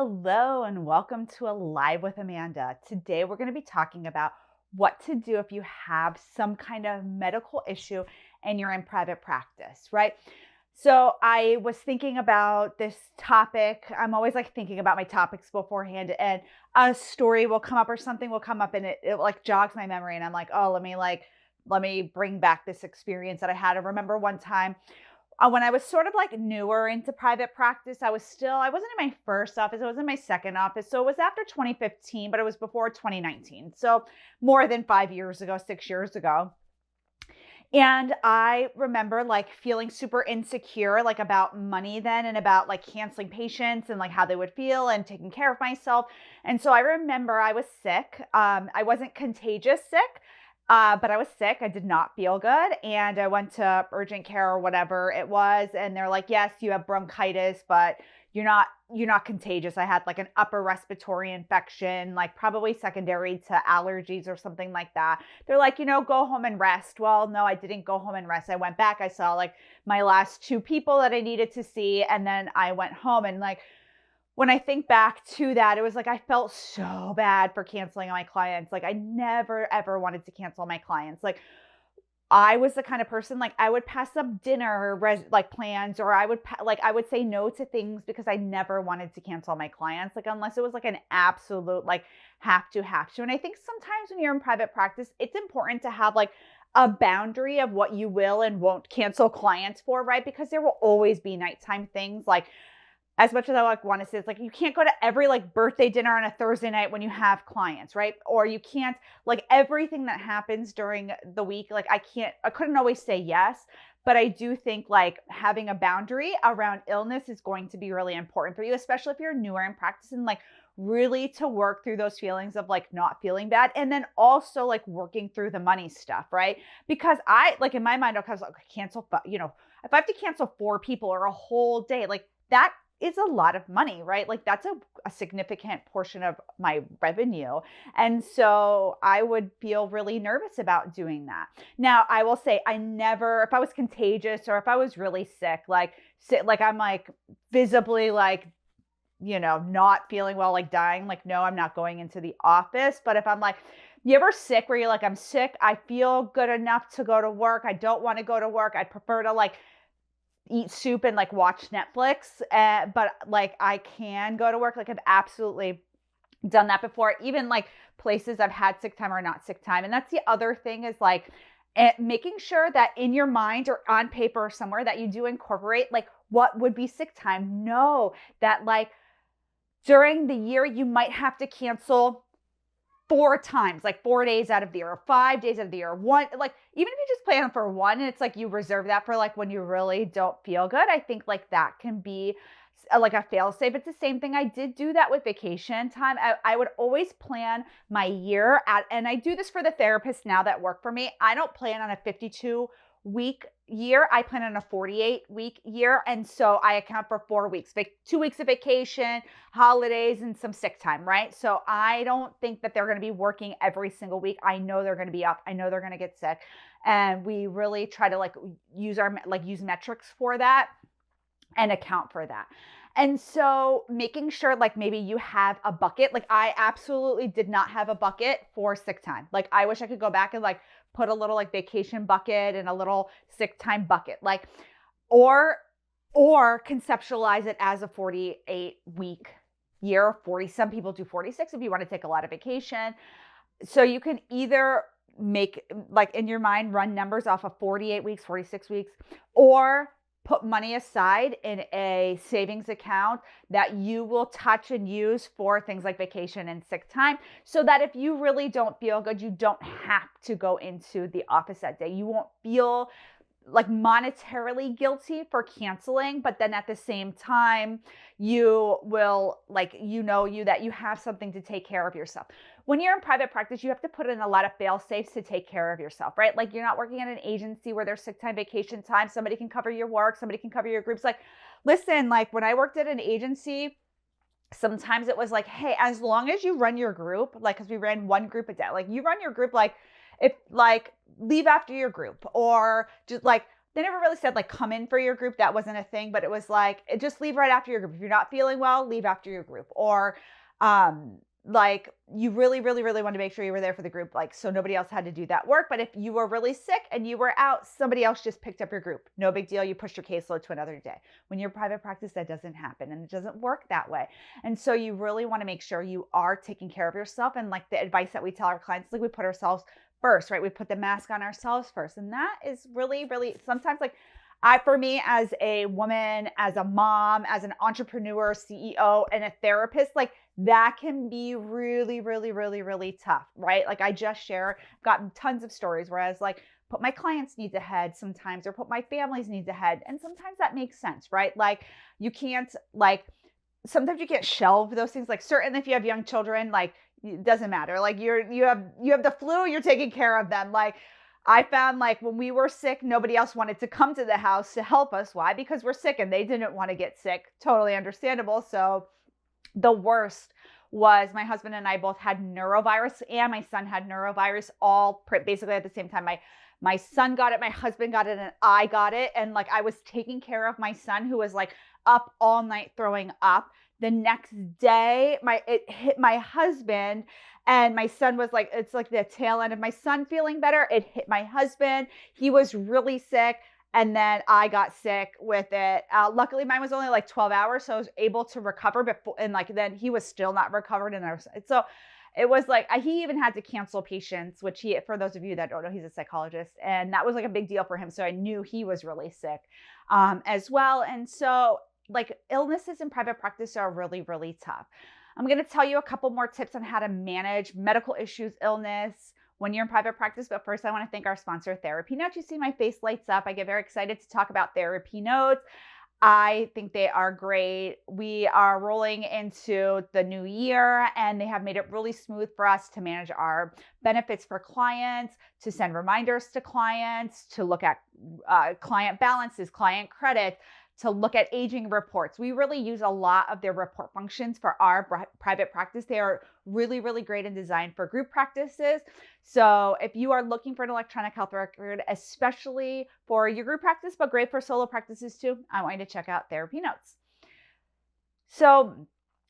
Hello, and welcome to Alive with Amanda. Today, we're going to be talking about what to do if you have some kind of medical issue and you're in private practice, right? So, I was thinking about this topic. I'm always like thinking about my topics beforehand, and a story will come up or something will come up, and it like jogs my memory. And I'm like, oh, let me bring back this experience that I had. I remember one time when I was sort of like newer into private practice, I wasn't in my first office, I was in my second office. So it was after 2015, but it was before 2019. So more than 5 years ago, 6 years ago. And I remember like feeling super insecure, like about money then and about like canceling patients and like how they would feel and taking care of myself. And so I remember I was sick. I wasn't contagious sick. But I was sick. I did not feel good. And I went to urgent care or whatever it was. And they're like, yes, you have bronchitis, but you're not contagious. I had like an upper respiratory infection, like probably secondary to allergies or something like that. They're like, go home and rest. Well, no, I didn't go home and rest. I went back. I saw like my last two people that I needed to see. And then I went home and like, when I think back to that, it was like I felt so bad for canceling on my clients. Like I never ever wanted to cancel my clients. Like I was the kind of person like I would pass up dinner like plans, or I would say no to things because I never wanted to cancel my clients, like unless it was like an absolute like have to. And I think sometimes when you're in private practice, it's important to have like a boundary of what you will and won't cancel clients for, right? Because there will always be nighttime things like as much as I like want to say, it's like you can't go to every like birthday dinner on a Thursday night when you have clients, right? Or you can't like everything that happens during the week. Like I couldn't always say yes, but I do think like having a boundary around illness is going to be really important for you, especially if you're newer in practice, and like really to work through those feelings of like not feeling bad. And then also like working through the money stuff, right? Because I like in my mind, I was like, cancel, but if I have to cancel 4 people or a whole day, like that is a lot of money, right? Like that's a significant portion of my revenue. And so I would feel really nervous about doing that. Now, I will say if I was contagious or if I was really sick, like I'm like visibly like, not feeling well, like dying, like, no, I'm not going into the office. But if I'm like, you ever sick where you're like, I'm sick, I feel good enough to go to work, I don't want to go to work, I'd prefer to like eat soup and like watch Netflix, but like I can go to work. Like I've absolutely done that before, even like places I've had sick time or not sick time. And that's the other thing is like making sure that in your mind or on paper or somewhere that you do incorporate like what would be sick time. Know that like during the year you might have to cancel 4 times, like 4 days out of the year, or 5 days out of the year, one, like, even if you just plan for one and it's like you reserve that for like when you really don't feel good, I think like that can be like a fail safe. It's the same thing. I did do that with vacation time. I would always plan my year and I do this for the therapists now that work for me. I don't plan on a 52-week year. I plan on a 48-week year. And so I account for 4 weeks, 2 weeks of vacation, holidays, and some sick time, right? So I don't think that they're going to be working every single week. I know they're going to be up. I know they're going to get sick. And we really try to like use metrics for that and account for that. And so making sure like maybe you have a bucket. Like I absolutely did not have a bucket for sick time. Like I wish I could go back and like put a little like vacation bucket and a little sick time bucket, like, or conceptualize it as a 48-week year. Some people do 46 if you want to take a lot of vacation. So you can either make like in your mind, run numbers off of 48 weeks, 46 weeks, or put money aside in a savings account that you will touch and use for things like vacation and sick time, so that if you really don't feel good, you don't have to go into the office that day. You won't feel like monetarily guilty for canceling, but then at the same time, you will like, that you have something to take care of yourself. When you're in private practice, you have to put in a lot of fail safes to take care of yourself, right? Like you're not working at an agency where there's sick time, vacation time. Somebody can cover your work. Somebody can cover your groups. Like, listen, like when I worked at an agency, sometimes it was like, hey, as long as you run your group, like, cause we ran one group a day, like you run your group, like if like leave after your group, or just like they never really said like come in for your group. That wasn't a thing, but it was like just leave right after your group. If you're not feeling well, leave after your group. Or like you really, really, really want to make sure you were there for the group, like so nobody else had to do that work. But if you were really sick and you were out, somebody else just picked up your group. No big deal. You pushed your caseload to another day. When you're private practice, that doesn't happen and it doesn't work that way. And so you really want to make sure you are taking care of yourself. And like the advice that we tell our clients, like we put ourselves first, right? We put the mask on ourselves first. And that is really, really sometimes like for me as a woman, as a mom, as an entrepreneur, CEO, and a therapist, like that can be really, really, really, really tough, right? Like I just gotten tons of stories where I was like, put my clients' needs ahead sometimes, or put my family's needs ahead. And sometimes that makes sense, right? Like you can't sometimes you can't shelve those things. Like certainly if you have young children, like it doesn't matter. Like you have the flu, you're taking care of them. Like I found like when we were sick, nobody else wanted to come to the house to help us. Why? Because we're sick and they didn't want to get sick. Totally understandable. So the worst was my husband and I both had neurovirus and my son had neurovirus all basically at the same time. My son got it, my husband got it, and I got it. And like I was taking care of my son who was like up all night throwing up. The next day, it hit my husband. And my son was like, it's like the tail end of my son feeling better. It hit my husband. He was really sick. And then I got sick with it. Luckily, mine was only like 12 hours. So I was able to recover before. And like, then he was still not recovered. So it was like, he even had to cancel patients, which for those of you that don't know, he's a psychologist. And that was like a big deal for him. So I knew he was really sick as well. And so like illnesses in private practice are really, really tough. I'm going to tell you a couple more tips on how to manage medical issues, illness when you're in private practice. But first, I want to thank our sponsor, TherapyNotes. You see my face lights up. I get very excited to talk about TherapyNotes. I think they are great. We are rolling into the new year and they have made it really smooth for us to manage our benefits for clients, to send reminders to clients, to look at client balances, client credit, to look at aging reports. We really use a lot of their report functions for our private practice. They are really, really great and designed for group practices. So if you are looking for an electronic health record, especially for your group practice, but great for solo practices too, I want you to check out TherapyNotes. So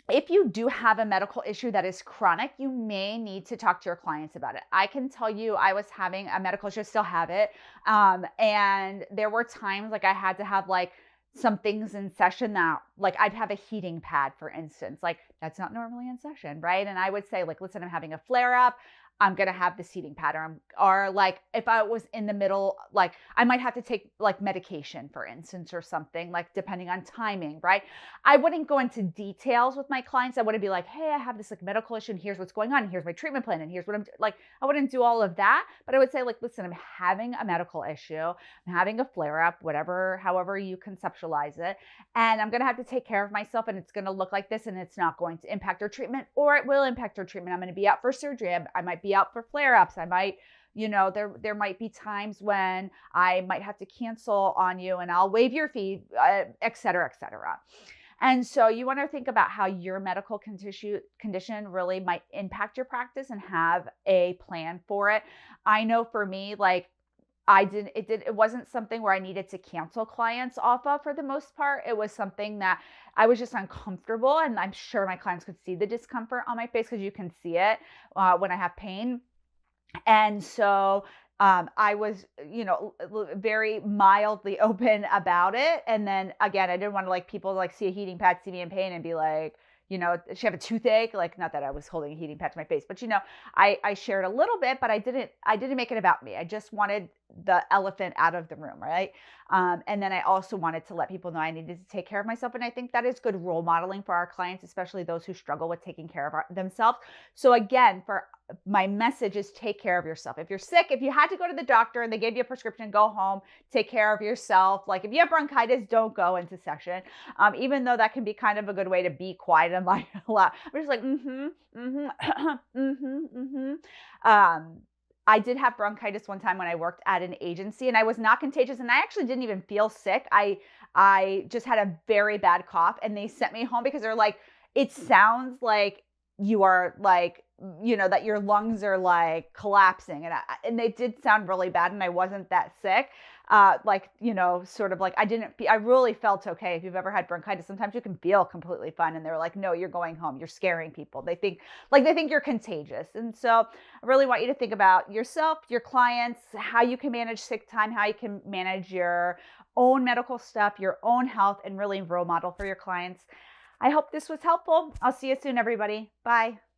if you do have a medical issue that is chronic, you may need to talk to your clients about it. I can tell you I was having a medical issue, still have it. And there were times like I had to have like some things in session that like I'd have a heating pad, for instance, like that's not normally in session, right? And I would say like, listen, I'm having a flare up. I'm going to have this heating pad, or like if I was in the middle, like I might have to take like medication, for instance, or something, like depending on timing, right? I wouldn't go into details with my clients. I wouldn't be like, hey, I have this like medical issue and here's what's going on. And here's my treatment plan. And here's what I'm like, I wouldn't do all of that, but I would say like, listen, I'm having a medical issue. I'm having a flare up, however you conceptualize it. And I'm going to have to take care of myself and it's going to look like this and it's not going to impact our treatment, or it will impact our treatment. I'm going to be out for surgery. I might be out for flare-ups. I might, there might be times when I might have to cancel on you and I'll waive your fee, et cetera, et cetera. And so you want to think about how your medical condition really might impact your practice and have a plan for it. I know for me, like it wasn't something where I needed to cancel clients off of for the most part. It was something that I was just uncomfortable. And I'm sure my clients could see the discomfort on my face because you can see it when I have pain. And so I was, very mildly open about it. And then again, I didn't want to like people like see a heating pad, see me in pain and be like, she have a toothache, like not that I was holding a heating pad to my face, but I shared a little bit, but I didn't make it about me. I just wanted the elephant out of the room, right? And then I also wanted to let people know I needed to take care of myself. And I think that is good role modeling for our clients, especially those who struggle with taking care of themselves. So again, for my message is take care of yourself. If you're sick, if you had to go to the doctor and they gave you a prescription, go home, take care of yourself. Like if you have bronchitis, don't go into session. Even though that can be kind of a good way to be quiet and like a lot. I'm just like, I did have bronchitis one time when I worked at an agency and I was not contagious and I actually didn't even feel sick. I just had a very bad cough and they sent me home because they're like, it sounds like you are like, that your lungs are like collapsing. And they did sound really bad and I wasn't that sick. sort of like I really felt okay. If you've ever had bronchitis, sometimes you can feel completely fine. And they're like, no, you're going home. You're scaring people. They think you're contagious. And so I really want you to think about yourself, your clients, how you can manage sick time, how you can manage your own medical stuff, your own health, and really role model for your clients. I hope this was helpful. I'll see you soon, everybody. Bye.